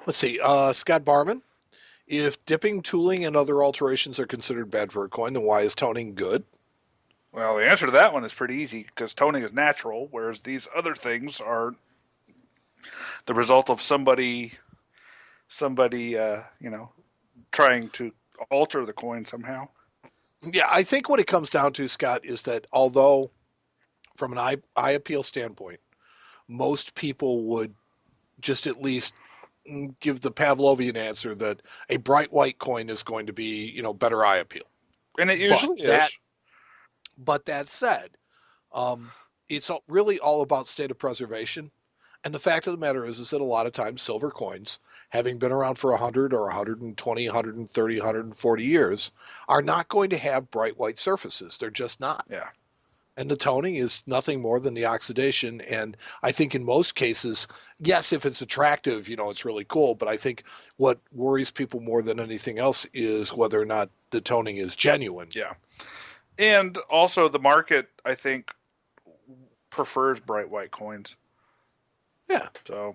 Let's see. Scott Barman. If dipping, tooling, and other alterations are considered bad for a coin, then why is toning good? Well, the answer to that one is pretty easy because toning is natural, whereas these other things are the result of somebody trying to alter the coin somehow. Yeah, I think what it comes down to, Scott, is that although from an eye appeal standpoint, most people would just at least give the Pavlovian answer that a bright white coin is going to be, better eye appeal. And it But usually that, is. but that said, um, it's really all about state of preservation. And the fact of the matter is that a lot of times silver coins, having been around for 100 or 120, 130, 140 years, are not going to have bright white surfaces. They're just not. Yeah. And the toning is nothing more than the oxidation. And I think in most cases, yes, if it's attractive, it's really cool. But I think what worries people more than anything else is whether or not the toning is genuine. Yeah. And also the market, I think, prefers bright white coins. Yeah. So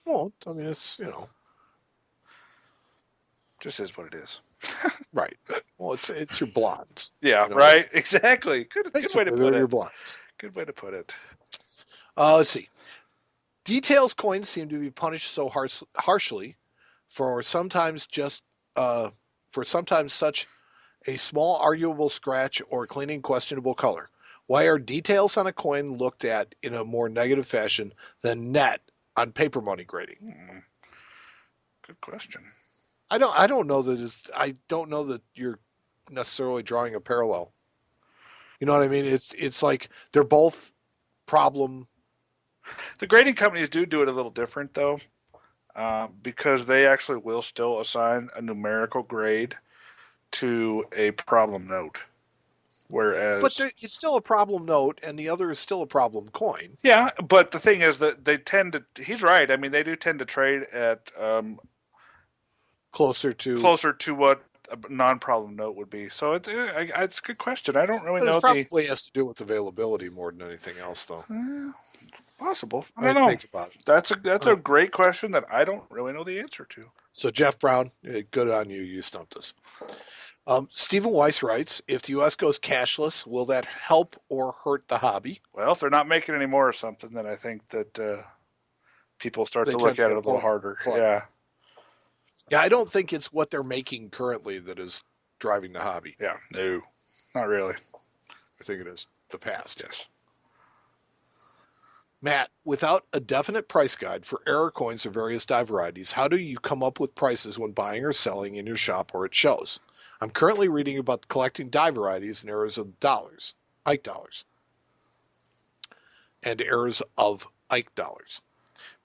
Well, I mean, just is what it is. right. Well, it's your blondes. Yeah, You know, right. Exactly. Good way to basically put they're your it. blondes. Good way to put it. Let's see. Details coins seem to be punished so harshly for sometimes just uh, for sometimes such a small arguable scratch or cleaning questionable color. Why are details on a coin looked at in a more negative fashion than net on paper money grading? Hmm, good question. I don't know that I don't know that you're necessarily drawing a parallel. You know what I mean? It's like they're both problem. The grading companies do it a little different though, because they actually will still assign a numerical grade to a problem note. But Whereas, it's still a problem note, and the other is still a problem coin. yeah, but the thing is that they tend to. He's right. I mean, they do tend to trade at Closer to, closer to what a non-problem note would be. So it's a good question. I don't really but it know the probably has to do with availability more than anything else, though. eh, possible. I I don't mean, know. think about it. That's All a right. great question that I don't really know the answer to. So Jeff Brown, good on you. You stumped us. Stephen Weiss writes, if the U.S. goes cashless, will that help or hurt the hobby? Well, if they're not making any more or something, then I think that people start They to tend look to at it get a little more harder. collective. Yeah, Yeah, I don't think it's what they're making currently that is driving the hobby. yeah, no, not really. I think it is the past. Yes. Matt, without a definite price guide for error coins of various die varieties, how do you come up with prices when buying or selling in your shop or at shows? I'm currently reading about collecting die varieties and errors of dollars, Ike dollars, and errors of Ike dollars.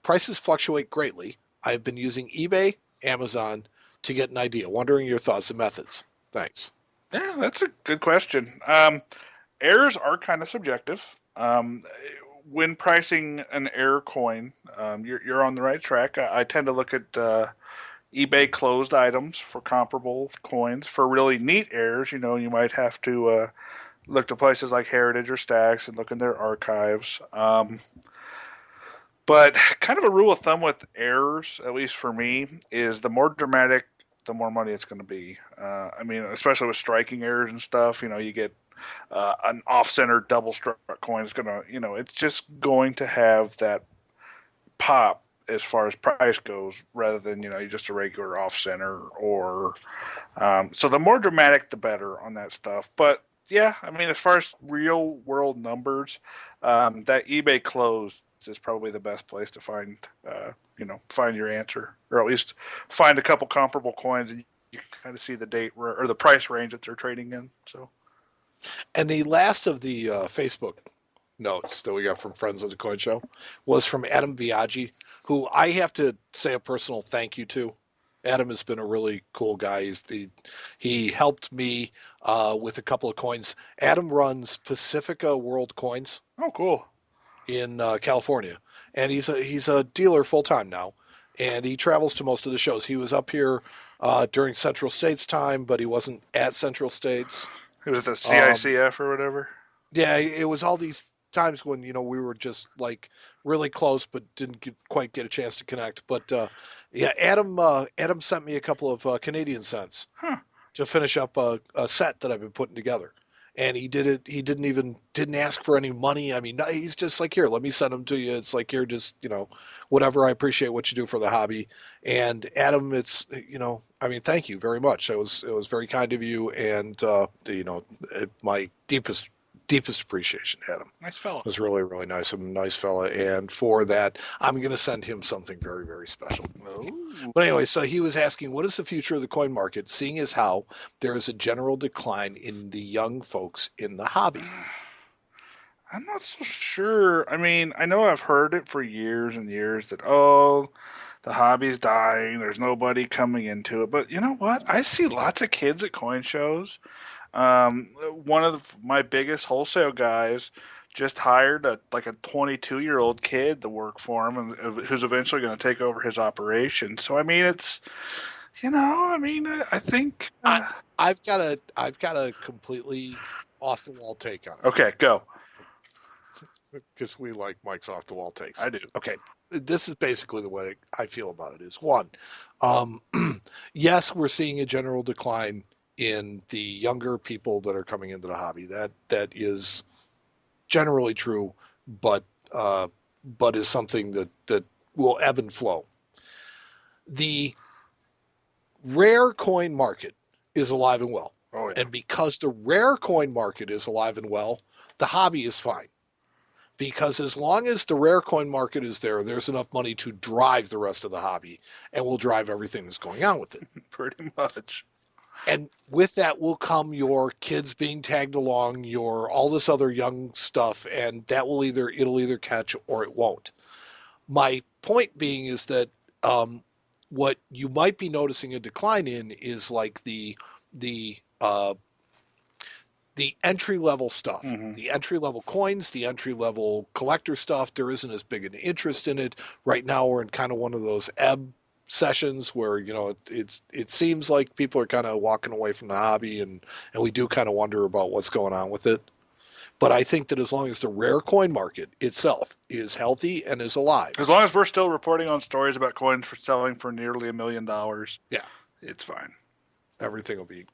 Prices fluctuate greatly. I have been using eBay, Amazon to get an idea. Wondering your thoughts and methods. Thanks. Yeah, that's a good question. Errors are kind of subjective. When pricing an error coin, you're on the right track. I tend to look at eBay closed items for comparable coins. For really neat errors, you might have to look to places like Heritage or Stacks and look in their archives. But kind of a rule of thumb with errors, at least for me, is the more dramatic, the more money it's going to be. I mean, especially with striking errors and stuff, you get an off-center double struck coin is gonna, it's just going to have that pop as far as price goes, rather than just a regular off-center or. So the more dramatic, the better on that stuff. But yeah, I mean, as far as real world numbers, that eBay closed is probably the best place to find your answer, or at least find a couple comparable coins, and you can kind of see the date or the price range that they're trading in. So And the last of the Facebook notes that we got from friends of the Coin Show was from Adam Biaggi, who I have to say a personal thank you to. Adam has been a really cool guy. He helped me with a couple of coins. Adam runs Pacifica World Coins oh, cool. in California, and he's a dealer full time now, and he travels to most of the shows. He was up here during Central States time, but he wasn't at Central States. It was a Um, CICF or whatever. yeah, it was all these. times when we were just like really close, but didn't quite get a chance to connect. But yeah, Adam sent me a couple of Canadian cents Huh. to finish up a set that I've been putting together. And he did it. He didn't ask for any money. I mean, he's just like, here, let me send them to you. It's like, here, just whatever. I appreciate what you do for the hobby. And Adam, it's I mean, thank you very much. It was very kind of you, and my deepest appreciation, Adam. Nice fellow. It was really, really nice. A nice fella. And for that, I'm going to send him something very, very special. Oh. But anyway, so he was asking, what is the future of the coin market, seeing as how there is a general decline in the young folks in the hobby? I'm not so sure. I mean, I know I've heard it for years and years that, oh, the hobby's dying, there's nobody coming into it. But you know what? I see lots of kids at coin shows. One of my biggest wholesale guys just hired a 22-year-old kid to work for him, and who's eventually going to take over his operation. So I mean, it's I mean, I think. I've got a completely off the wall take on it. Okay, go. Because we like Mike's off the wall takes. I do. Okay, this is basically the way I feel about it. Is one, yes, we're seeing a general decline in the younger people that are coming into the hobby. That is generally true, but is something that will ebb and flow. The rare coin market is alive and well. Oh, yeah. And because the rare coin market is alive and well, the hobby is fine. Because as long as the rare coin market is there, there's enough money to drive the rest of the hobby, and will drive everything that's going on with it. Pretty much. And with that will come your kids being tagged along, your all this other young stuff, and that will it'll either catch or it won't. My point being is that what you might be noticing a decline in is like the entry level stuff, the entry level coins, the entry level collector stuff. There isn't as big an interest in it right now. We're in kind of one of those ebb sessions where it seems like people are kind of walking away from the hobby, and we do kind of wonder about what's going on with it. But I think that as long as the rare coin market itself is healthy and is alive, as long as we're still reporting on stories about coins for selling for nearly $1 million, yeah, it's fine. Everything will be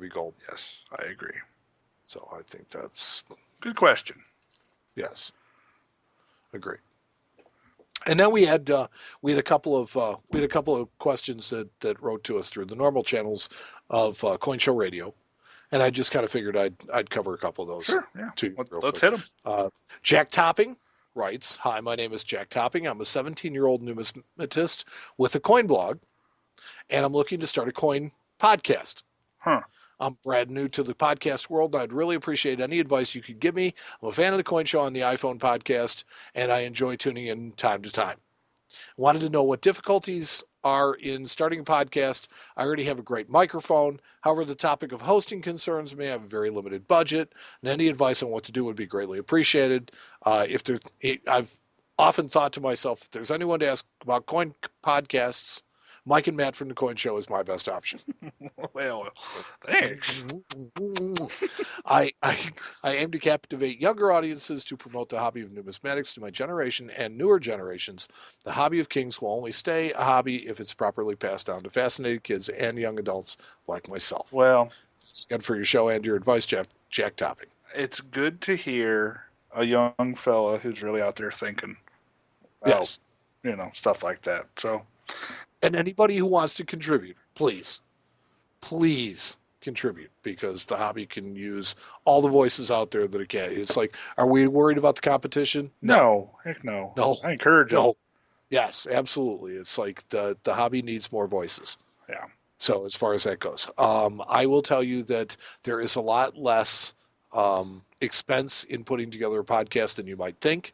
gold. Yes, I agree. So I think that's good question. Yes, agree. And then we had a couple of questions that wrote to us through the normal channels of Coin Show Radio, and I just kind of figured I'd cover a couple of those. Sure, yeah. Let's quick. hit them. Jack Topping writes, "Hi, my name is Jack Topping. I'm a 17-year-old numismatist with a coin blog, and I'm looking to start a coin podcast. Huh. I'm brand new to the podcast world, and I'd really appreciate any advice you could give me. I'm a fan of the Coin Show on the iPhone podcast, and I enjoy tuning in time to time. Wanted to know what difficulties are in starting a podcast. I already have a great microphone. However, the topic of hosting concerns me. I have a very limited budget, and any advice on what to do would be greatly appreciated. I've often thought to myself, if there's anyone to ask about coin podcasts, Mike and Matt from the Coin Show is my best option." Well, thanks. I aim to captivate younger audiences to promote the hobby of numismatics to my generation and newer generations. The hobby of kings will only stay a hobby if it's properly passed down to fascinated kids and young adults like myself. Well, thanks again for your show and your advice, Jack Topping. It's good to hear a young fella who's really out there thinking about, stuff like that. So. And anybody who wants to contribute, please contribute, because the hobby can use all the voices out there that it can. It's like, are we worried about the competition? No. Heck no. No. I encourage it. No. Yes, absolutely. It's like the hobby needs more voices. Yeah. So as far as that goes, I will tell you that there is a lot less expense in putting together a podcast than you might think.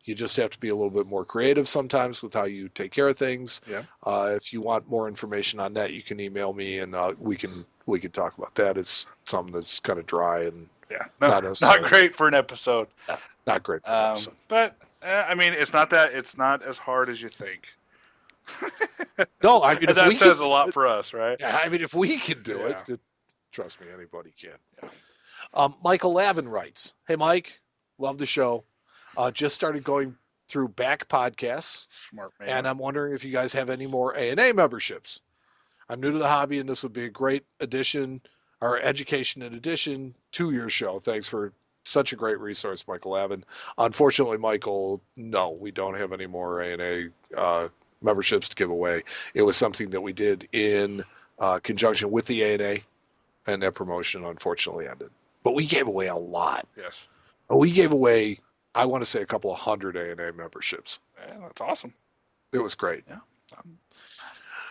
You just have to be a little bit more creative sometimes with how you take care of things. Yeah. If you want more information on that, you can email me, and we can talk about that. It's something that's kind of dry and not great for an episode. Not great for an episode. But I mean, it's not as hard as you think. No, I mean, that says a lot for us, right? Yeah, I mean, if we can do it, trust me, anybody can. Yeah. Michael Lavin writes, "Hey, Mike. Love the show. Just started going through back podcasts, Smart and man. I'm wondering if you guys have any more A&A memberships. I'm new to the hobby, and this would be a great addition or education in addition to your show. Thanks for such a great resource, Michael Avon. Unfortunately, Michael, no, we don't have any more A&A memberships to give away. It was something that we did in conjunction with the A&A, and that promotion unfortunately ended. But we gave away a lot. Yes. We gave away, I want to say, a couple of hundred A&A memberships. Yeah, that's awesome. It was great. Yeah. Um,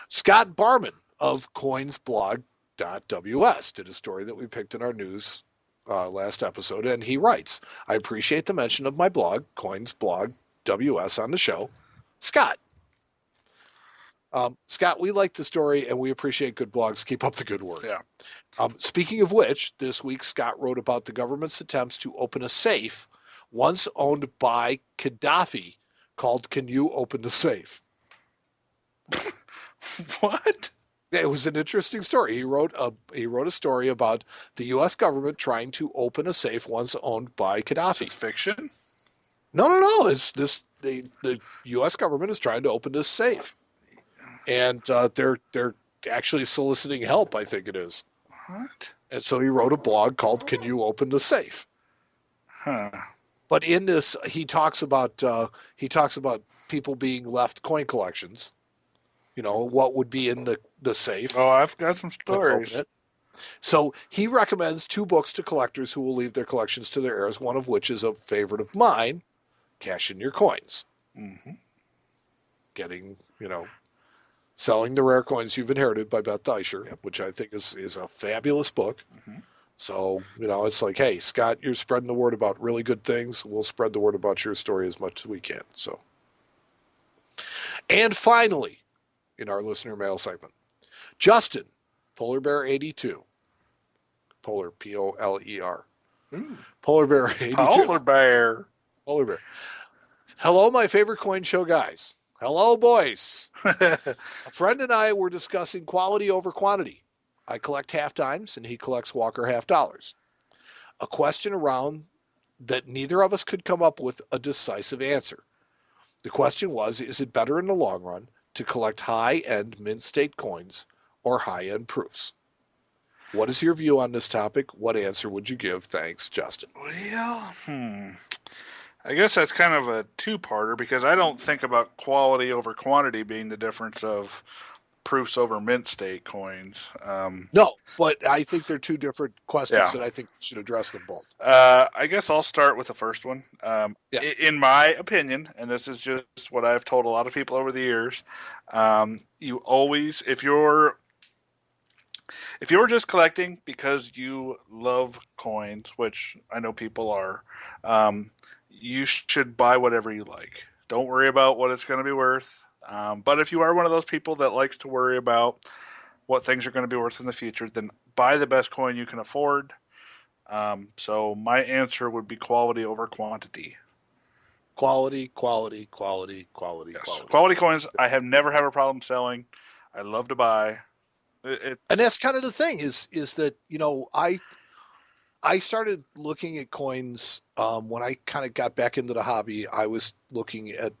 Scott Barman of coinsblog.ws did a story that we picked in our news last episode, and he writes, I appreciate the mention of my blog, coinsblog.ws, on the show. Scott. Scott, we like the story, and we appreciate good blogs. Keep up the good work. yeah. Speaking of which, this week Scott wrote about the government's attempts to open a safe once owned by Gaddafi called Can You Open the Safe? What? It was an interesting story. He wrote a story about the U.S. government trying to open a safe once owned by Gaddafi. Is fiction? No. It's this the U.S. government is trying to open this safe, and they're actually soliciting help. I think it is. What? And so he wrote a blog called "Can You Open the Safe?" Huh. But in this, he talks about people being left coin collections. You know what would be in the safe. Oh, I've got some Couldn't open stories. it. So he recommends two books to collectors who will leave their collections to their heirs, one of which is a favorite of mine, Cash in Your Coins. Mm-hmm. Getting, selling the rare coins you've inherited by Beth Deischer, Yep. which I think is a fabulous book. Mm-hmm. So, it's like, hey, Scott, you're spreading the word about really good things. We'll spread the word about your story as much as we can. So, and finally, in our listener mail segment, Justin, Polar Bear 82, Polar, P-O-L-E-R, Ooh. Polar Bear 82. Polar bear. Polar Bear. Hello, my favorite coin show guys. Hello, boys. A friend and I were discussing quality over quantity. I collect half dimes and he collects Walker half dollars. A question around that neither of us could come up with a decisive answer. The question was, is it better in the long run to collect high-end mint state coins or high-end proofs? What is your view on this topic? What answer would you give? Thanks, Justin. Well, I guess that's kind of a two-parter because I don't think about quality over quantity being the difference of proofs over mint state coins. No, but I think they're two different questions, Yeah. and I think we should address them both. I guess I'll start with the first one. Yeah. In my opinion, and this is just what I've told a lot of people over the years, you always, if you're just collecting because you love coins, which I know people are, you should buy whatever you like. Don't worry about what it's going to be worth. But if you are one of those people that likes to worry about what things are going to be worth in the future, then buy the best coin you can afford. So my answer would be quality over quantity. Quality. Yes. Quality. Quality coins, I have never had a problem selling. I love to buy. And that's kind of the thing is that, I started looking at coins when I kind of got back into the hobby. I was looking at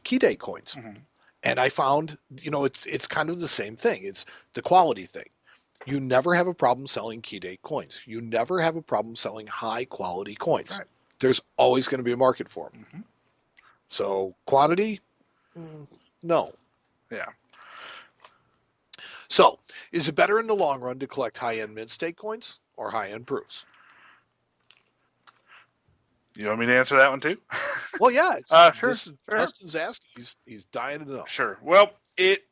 key date coins, Mhm. and I found it's kind of the same thing. It's the quality thing. You never have a problem selling key date coins. You never have a problem selling high quality coins. Right. There's always going to be a market for them. Mhm. So quantity, no. Yeah. So, is it better in the long run to collect high-end mint state coins or high-end proofs? You want me to answer that one too? Well, yeah. Sure. Justin's asking. He's dying to know. Sure. Well, it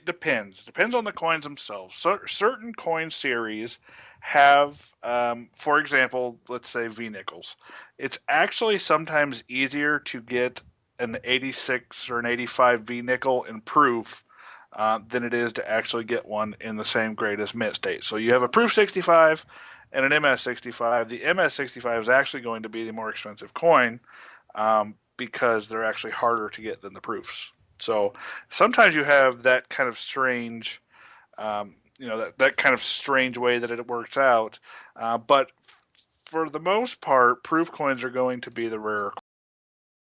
depends. It depends on the coins themselves. So, certain coin series have, for example, let's say V nickels. It's actually sometimes easier to get an 86 or an 85 V nickel in proof than it is to actually get one in the same grade as mint state. So you have a proof 65 and an MS 65. The MS 65 is actually going to be the more expensive coin because they're actually harder to get than the proofs. So sometimes you have that kind of strange, that kind of strange way that it works out. But for the most part, proof coins are going to be the rarer